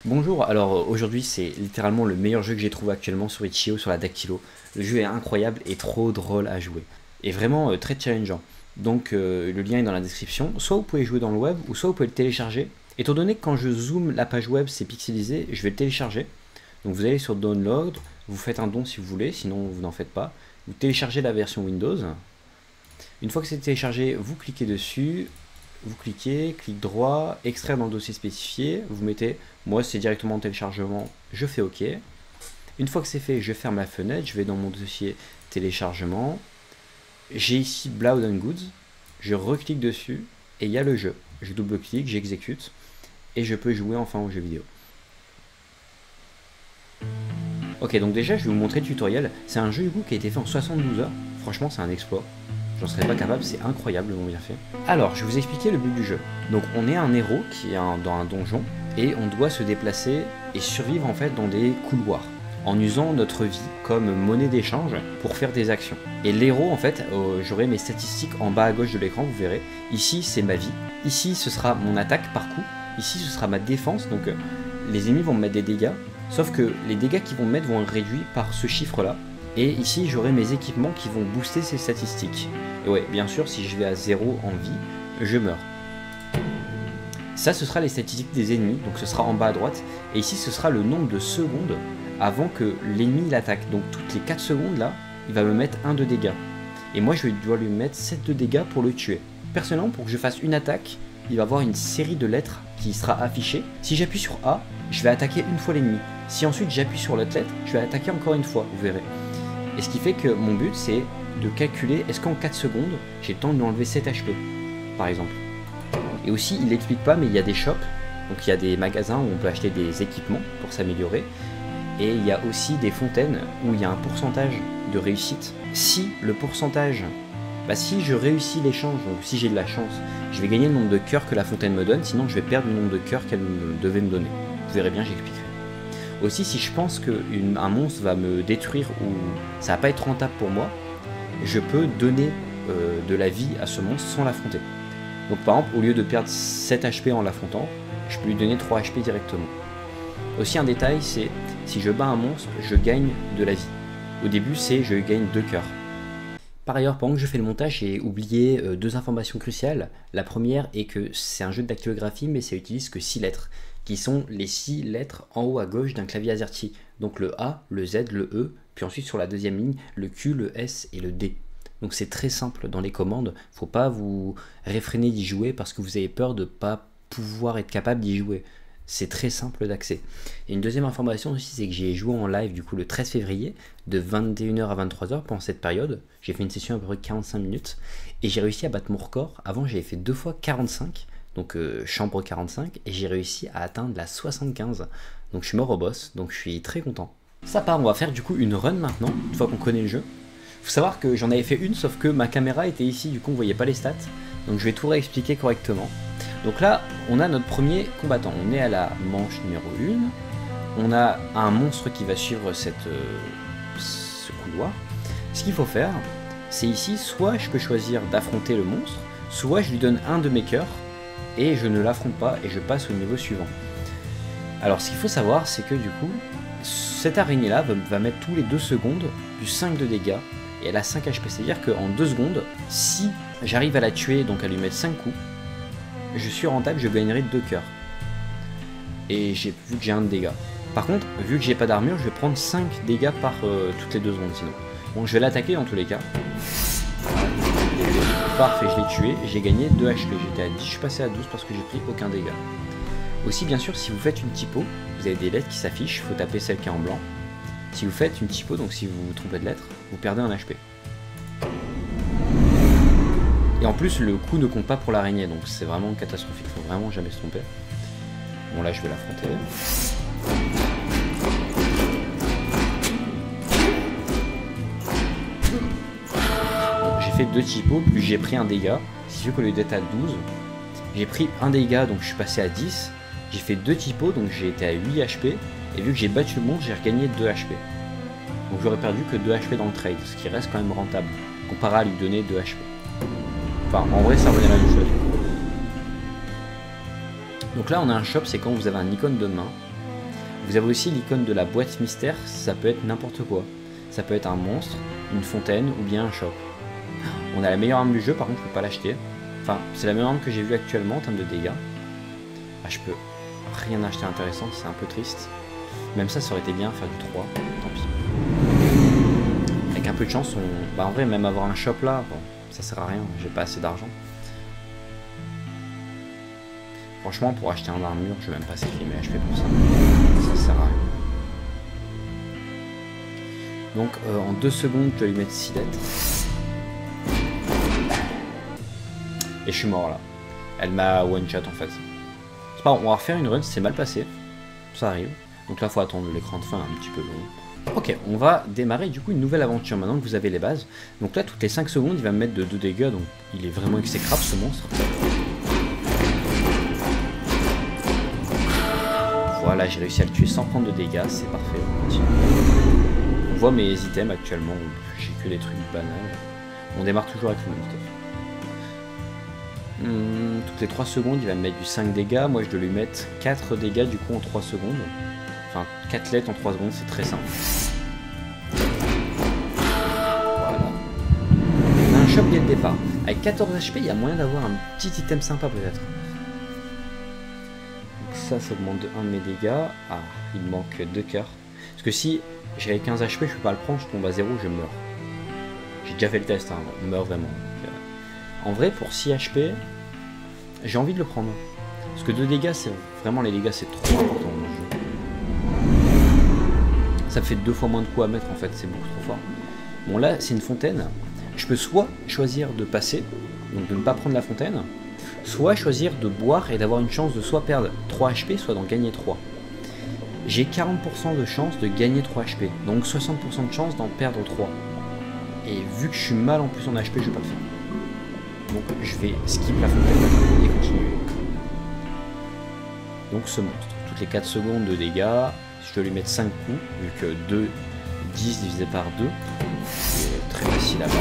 Bonjour, alors aujourd'hui c'est littéralement le meilleur jeu que j'ai trouvé actuellement sur Itch.io, sur la Dactylo. Le jeu est incroyable et trop drôle à jouer. Et vraiment très challengeant. Donc le lien est dans la description. Soit vous pouvez jouer dans le web, ou soit vous pouvez le télécharger. Étant donné que quand je zoome la page web c'est pixelisé, je vais le télécharger. Donc vous allez sur Download, vous faites un don si vous voulez, sinon vous n'en faites pas. Vous téléchargez la version Windows. Une fois que c'est téléchargé, vous cliquez dessus. Vous cliquez, clic droit, extraire dans le dossier spécifié, vous mettez, moi c'est directement en téléchargement, je fais OK. Une fois que c'est fait, je ferme la fenêtre, je vais dans mon dossier téléchargement, j'ai ici Blood and Goods, je reclique dessus et il y a le jeu. Je double-clique, j'exécute et je peux jouer enfin au jeu vidéo. Ok, donc déjà je vais vous montrer le tutoriel, c'est un jeu du coup qui a été fait en 72 heures, franchement c'est un exploit. J'en serais pas capable, c'est incroyablement bien fait. Alors, je vais vous expliquer le but du jeu. Donc, on est un héros qui est dans un donjon et on doit se déplacer et survivre en fait dans des couloirs en usant notre vie comme monnaie d'échange pour faire des actions. Et l'héros en fait, j'aurai mes statistiques en bas à gauche de l'écran, vous verrez. Ici, c'est ma vie. Ici, ce sera mon attaque par coup. Ici, ce sera ma défense. Donc, les ennemis vont me mettre des dégâts. Sauf que les dégâts qu'ils vont me mettre vont être réduits par ce chiffre-là. Et ici, j'aurai mes équipements qui vont booster ces statistiques. Et ouais, bien sûr, si je vais à 0 en vie, je meurs. Ça, ce sera les statistiques des ennemis, donc ce sera en bas à droite. Et ici, ce sera le nombre de secondes avant que l'ennemi l'attaque. Donc toutes les 4 secondes, là, il va me mettre 1 de dégâts. Et moi, je dois lui mettre 7 de dégâts pour le tuer. Personnellement, pour que je fasse une attaque, il va y avoir une série de lettres qui sera affichée. Si j'appuie sur A, je vais attaquer une fois l'ennemi. Si ensuite j'appuie sur l'autre lettre, je vais attaquer encore une fois, vous verrez. Et ce qui fait que mon but, c'est de calculer, est-ce qu'en 4 secondes, j'ai le temps de lui enlever 7 HP, par exemple. Et aussi, il n'explique pas, mais il y a des shops, donc il y a des magasins où on peut acheter des équipements pour s'améliorer. Et il y a aussi des fontaines où il y a un pourcentage de réussite. Si le pourcentage, si je réussis l'échange, donc si j'ai de la chance, je vais gagner le nombre de cœurs que la fontaine me donne, sinon je vais perdre le nombre de cœurs qu'elle devait me donner. Vous verrez bien, j'expliquerai. Aussi, si je pense qu'un monstre va me détruire ou ça va pas être rentable pour moi, je peux donner de la vie à ce monstre sans l'affronter. Donc par exemple, au lieu de perdre 7 HP en l'affrontant, je peux lui donner 3 HP directement. Aussi un détail, c'est si je bats un monstre, je gagne de la vie. Au début, c'est je gagne 2 cœurs. Par ailleurs, pendant que je fais le montage, j'ai oublié 2 informations cruciales. La première est que c'est un jeu de dactylographie, mais ça utilise que 6 lettres, qui sont les 6 lettres en haut à gauche d'un clavier AZERTY. Donc le A, le Z, le E, puis ensuite sur la deuxième ligne, le Q, le S et le D. Donc c'est très simple dans les commandes, faut pas vous réfréner d'y jouer parce que vous avez peur de ne pas pouvoir être capable d'y jouer. C'est très simple d'accès. Et une deuxième information aussi, c'est que j'ai joué en live du coup le 13 février de 21h à 23h pendant cette période. J'ai fait une session à peu près 45 minutes et j'ai réussi à battre mon record. Avant j'avais fait 2 fois 45, donc chambre 45, et j'ai réussi à atteindre la 75. Donc je suis mort au boss, donc je suis très content. Ça part, on va faire du coup une run maintenant, une fois qu'on connaît le jeu. Faut savoir que j'en avais fait une, sauf que ma caméra était ici, du coup on voyait pas les stats. Donc je vais tout réexpliquer correctement. Donc là, on a notre premier combattant. On est à la manche numéro 1. On a un monstre qui va suivre ce couloir. Ce qu'il faut faire, c'est ici, soit je peux choisir d'affronter le monstre, soit je lui donne un de mes cœurs et je ne l'affronte pas et je passe au niveau suivant. Alors ce qu'il faut savoir, c'est que du coup, cette araignée là va mettre tous les 2 secondes du 5 de dégâts et elle a 5 HP. C'est-à-dire qu'en 2 secondes, si j'arrive à la tuer, donc à lui mettre 5 coups, je suis rentable, je gagnerai 2 cœurs. Et vu que j'ai 1 de dégâts. Par contre, vu que j'ai pas d'armure, je vais prendre 5 dégâts par toutes les 2 secondes sinon. Bon, je vais l'attaquer dans tous les cas. Parfait, je l'ai tué, j'ai gagné 2 HP. J'étais à 10, je suis passé à 12 parce que j'ai pris aucun dégât. Aussi, bien sûr, si vous faites une typo, vous avez des lettres qui s'affichent, il faut taper celle qui est en blanc. Si vous faites une typo, donc si vous vous trompez de lettre, vous perdez un HP. Et en plus, le coup ne compte pas pour l'araignée, donc c'est vraiment catastrophique, il faut vraiment jamais se tromper. Bon, là, je vais l'affronter. Bon, j'ai fait 2 typos, plus j'ai pris un dégât, ce qui fait qu'au lieu d'être à 12, j'ai pris un dégât, donc je suis passé à 10. J'ai fait 2 typos, donc j'ai été à 8 HP, et vu que j'ai battu le monstre, j'ai regagné 2 HP. Donc j'aurais perdu que 2 HP dans le trade, ce qui reste quand même rentable, comparé à lui donner 2 HP. Enfin, en vrai, ça revenait à la même chose. Donc là, on a un shop, c'est quand vous avez un icône de main, Vous avez aussi l'icône de la boîte mystère, ça peut être n'importe quoi. Ça peut être un monstre, une fontaine ou bien un shop. On a la meilleure arme du jeu, par contre je peux pas l'acheter. Enfin, c'est la meilleure arme que j'ai vue actuellement en termes de dégâts. Ah, je peux rien acheter intéressant, c'est un peu triste. Même ça aurait été bien faire du 3, tant pis. Avec un peu de chance, bah en vrai, même avoir un shop là, bon, ça sert à rien, j'ai pas assez d'argent. Franchement, pour acheter un armure, je vais même pas sacrifier mes HP pour ça. Ça sert à rien. Donc, en 2 secondes, je vais lui mettre 6 lettres. Et je suis mort là. Elle m'a one-shot en fait. C'est pas grave, on va refaire une run, c'est mal passé. Ça arrive. Donc là, il faut attendre l'écran de fin un petit peu long. Ok, on va démarrer du coup une nouvelle aventure maintenant que vous avez les bases. Donc là, toutes les 5 secondes, il va me mettre de 2 dégâts. Donc il est vraiment exécrable ce monstre. Voilà, j'ai réussi à le tuer sans prendre de dégâts, c'est parfait. On voit mes items actuellement, j'ai que des trucs banals. On démarre toujours avec le monstre. Toutes les 3 secondes, il va me mettre du 5 dégâts. Moi, je dois lui mettre 4 dégâts du coup en 3 secondes. Enfin, 4 lettres en 3 secondes, c'est très simple. Voilà. On a un shop dès le départ. Avec 14 HP, il y a moyen d'avoir un petit item sympa peut-être. Ça augmente de 1 de mes dégâts. Ah, il me manque 2 cœurs. Parce que si j'avais 15 HP, je peux pas le prendre, je tombe à 0, je meurs. J'ai déjà fait le test, hein, on meurt vraiment. Donc, en vrai, pour 6 HP, j'ai envie de le prendre. Parce que 2 dégâts, c'est vraiment les dégâts, c'est trop important dans le jeu. Ça me fait 2 fois moins de coups à mettre en fait, c'est beaucoup trop fort. Bon là, c'est une fontaine. Je peux soit choisir de passer, donc de ne pas prendre la fontaine, soit choisir de boire et d'avoir une chance de soit perdre 3 HP, soit d'en gagner 3. J'ai 40% de chance de gagner 3 HP, donc 60% de chance d'en perdre 3. Et vu que je suis mal en plus en HP, je vais pas le faire. Donc je vais skip la fontaine et continuer. Donc ce monstre, toutes les 4 secondes de dégâts, je dois lui mettre 5 coups, vu que 2, 10 divisé par 2, c'est très facile à battre.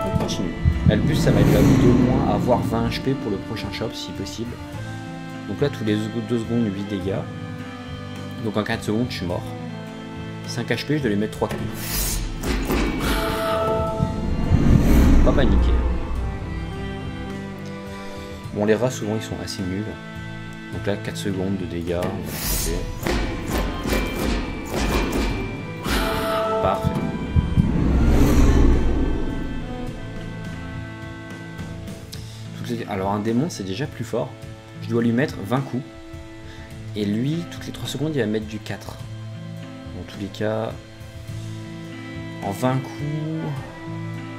On continue. Et le plus, ça va être d'au moins avoir 20 HP pour le prochain shop si possible. Donc là, tous les 2 secondes, 8 dégâts. Donc en 4 secondes, je suis mort. 5 HP, je dois lui mettre 3 coups. Pas paniquer. Bon, les rats, souvent, ils sont assez nuls. Donc là, 4 secondes de dégâts. On va trouver. Parfait. Alors un démon, c'est déjà plus fort. Je dois lui mettre 20 coups. Et lui, toutes les 3 secondes, il va mettre du 4. Dans tous les cas, en 20 coups...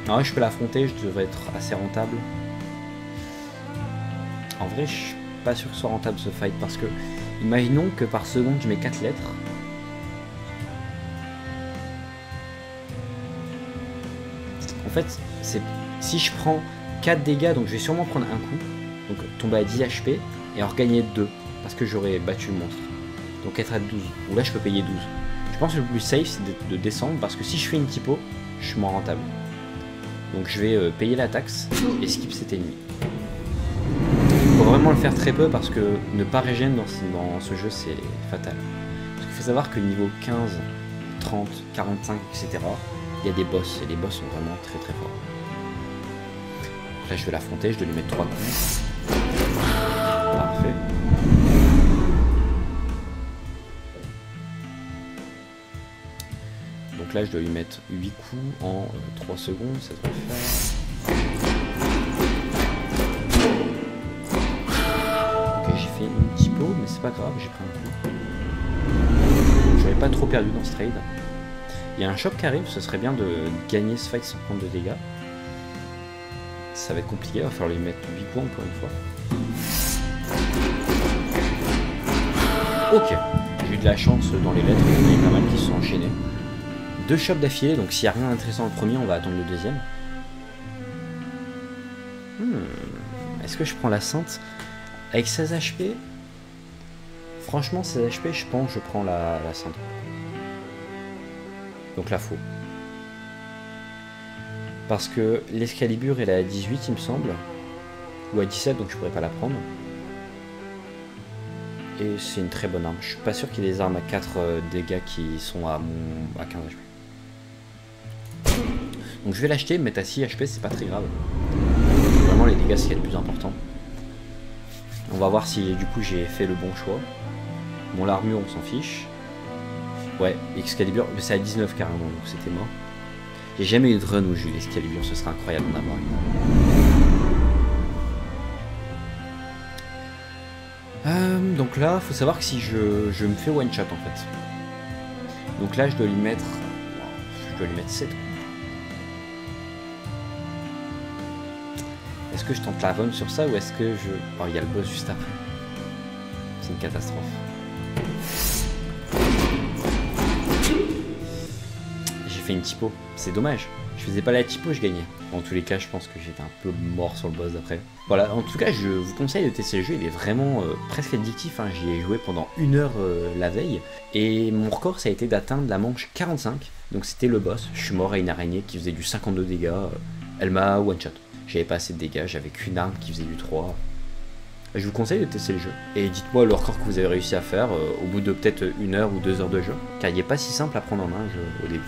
Non, je peux l'affronter, je devrais être assez rentable. En vrai, je suis pas sûr que ce soit rentable ce fight, parce que, imaginons que par seconde, je mets 4 lettres. En fait, si je prends 4 dégâts, donc je vais sûrement prendre un coup, donc tomber à 10 HP, et en regagner 2, parce que j'aurais battu le monstre. Donc être à 12, ou là je peux payer 12. Je pense que le plus safe c'est de descendre, parce que si je fais une typo, je suis moins rentable. Donc je vais payer la taxe, et skip cet ennemi. Il faut vraiment le faire très peu, parce que ne pas régénérer dans ce jeu c'est fatal. Parce qu'il faut savoir que niveau 15, 30, 45, etc., il y a des boss, et les boss sont vraiment très très forts. Là je vais l'affronter, je dois lui mettre 3 coups. Parfait. Donc là je dois lui mettre 8 coups en 3 secondes, ça devrait faire. Ok, j'ai fait une typo, mais c'est pas grave, j'ai pris un coup. J'aurais pas trop perdu dans ce trade. Il y a un shop qui arrive, ce serait bien de gagner ce fight sans prendre de dégâts. Ça va être compliqué, il va falloir lui mettre 8 coups encore une fois. Ok, j'ai eu de la chance dans les lettres, il y en a pas mal qui se sont enchaînés. 2 shops d'affilée, donc s'il n'y a rien d'intéressant le premier, on va attendre le deuxième. Est-ce que je prends la sainte avec 16 HP? Franchement, 16 HP, je pense que je prends la sainte. Donc la faux. Parce que l'Excalibur elle est à 18 il me semble. Ou à 17 donc je pourrais pas la prendre. Et c'est une très bonne arme. Je suis pas sûr qu'il y ait des armes à 4 dégâts qui sont à 15 HP. Donc je vais l'acheter, me mettre à 6 HP, c'est pas très grave. Vraiment les dégâts c'est ce qui est le plus important. On va voir si du coup j'ai fait le bon choix. Bon, l'armure on s'en fiche. Ouais, Excalibur, c'est à 19 carrément, donc c'était mort. J'ai jamais eu de run où j'ai eu l'Excalibur, ce serait incroyable d'en avoir une. Donc là, faut savoir que si je me fais one shot en fait. Donc là je dois lui mettre. Je dois lui mettre 7 coups. Est-ce que je tente la run sur ça ou est-ce que je. Oh, il y a le boss juste après. C'est une catastrophe. J'ai fait une typo, c'est dommage. Je faisais pas la typo, je gagnais. En tous les cas, je pense que j'étais un peu mort sur le boss d'après. Voilà, en tout cas, je vous conseille de tester le jeu, il est vraiment presque addictif. Hein. J'y ai joué pendant 1 heure la veille. Et mon record, ça a été d'atteindre la manche 45. Donc c'était le boss. Je suis mort à une araignée qui faisait du 52 dégâts. Elle m'a one shot. J'avais pas assez de dégâts, j'avais qu'une arme qui faisait du 3. Je vous conseille de tester le jeu. Et dites-moi le record que vous avez réussi à faire au bout de peut-être 1 heure ou 2 heures de jeu. Car il n'est pas si simple à prendre en main au début.